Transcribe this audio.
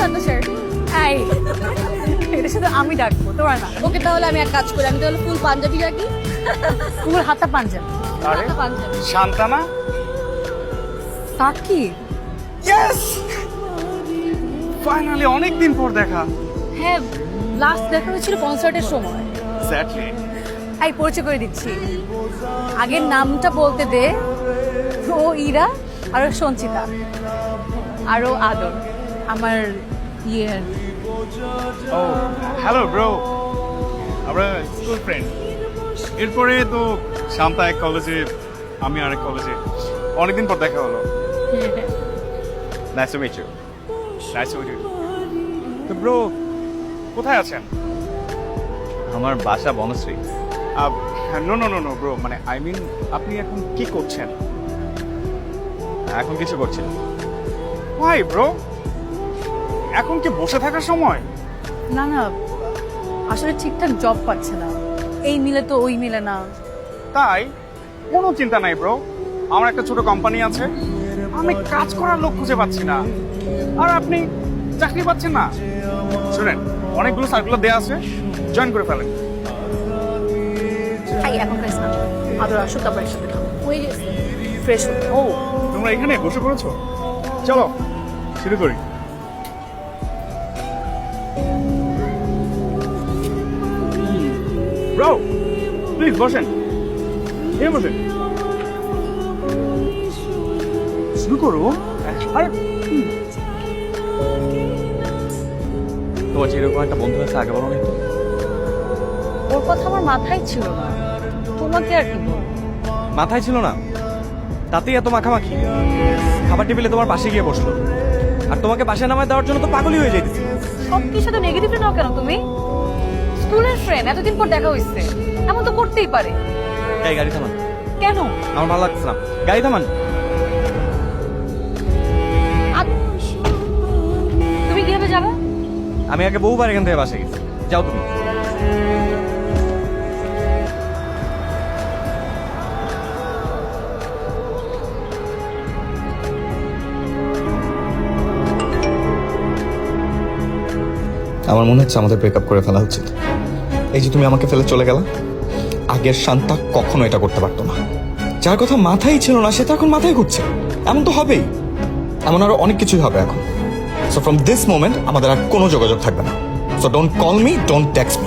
শান্ত sir. এই এটা শুধু আমি ডাকবো তোরা না। ওকে তাহলে আমি এক কাজ করি, আমি তাহলে ফুল পাঞ্জাবি রাখি। ফুল হাতা পাঞ্জাবি। আরে হাতা পাঞ্জাবি। শান্তানা, সাকিব। ইয়েস, ফাইনালি অনেকদিন পর দেখা। হ্যাঁ, লাস্ট দেখা হয়েছিল কনসার্টের সময়। এক্স্যাক্টলি। এই পরিচয় করে দিচ্ছি, আগের নামটা বলতে দে। ও ইরা, আর ও সঞ্চিতা, আর ও আদর, আমার ইয়ে। ও হ্যালো ব্রো, আমরা স্কুল ফ্রেন্ড। এরপরে তো শান্তা এক কলেজে, আমি আরেক কলেজে, অনেকদিন পর দেখা হলো। Nice to meet you. Nice to meet you. তো ব্রো কোথায় আছেন? আমার বাসা Banasree. No no no no bro, মানে আই মিন আপনি এখন কি করছেন? এখন কিছু করছি না। ওয়াই ব্রো, এখন কি বসে থাকার সময়? না না, আসলে ঠিকঠাক জব পাচ্ছে না, এই মিলে তো ওই মিলে না। তাই কোনো চিন্তা নাই ব্রো, আমার একটা ছোট কোম্পানি আছে, আমি কাজ করার লোক খুঁজে পাচ্ছি না, আর আপনি চাকরি পাচ্ছেন না। শুনেন, অনেকগুলো সার্কুলার দেওয়া আছে, জয়েন করে ফেলেন। এই এখন খাইস না, আদর আসো তারপর একসাথে খাবো। হয়ে গেছে। ফ্রেশ ও তোমরা এখানে বসে পড়েছো, চলো শুরু করি। ব্রো প্লিজ বসেন, এই বসেন, শুরু করো। আরে তোমার যেরকম একটা বন্ধু আছে আগে বলো না তো। ওর কথা আমার মাথায় ছিল না, তোমাকে আর কি বলবো। মাথায় ছিল না, তাতেই এত মাখামাখি। খাবার টেবিলে তোমার পাশে গিয়ে বসলো, আর তোমাকে বাসায় নামায় দেওয়ার জন্য তো পাগলই হয়ে যাইতেছে। সব কিছু তো নেগেটিভ নাও কেন তুমি? স্কুলের ফ্রেন্ড, এতদিন পর দেখা হইছে, এমন তো করতেই পারে। এই গাড়ি থামান, কেন? আমার ভালো লাগছে না, গাড়ি থামান। তুমি কিভাবে যাবে? আমি আগে বহুবার এখান থেকে বাসে গেছি, যাও তুমি। আমার মনে হচ্ছে আমাদের ব্রেকআপ করে ফেলা উচিত। এই যে তুমি আমাকে ফেলে চলে গেলা, আগের শান্তা কখনো এটা করতে পারতো না। যার কথা মাথায় ছিল না সে তো এখন মাথায় ঘুরছে, এমন তো হবেই। এমন আরো অনেক কিছুই হবে এখন। সো ফ্রম দিস মোমেন্ট আমাদের আর কোনো যোগাযোগ থাকবে না। So don't call me, don't text me.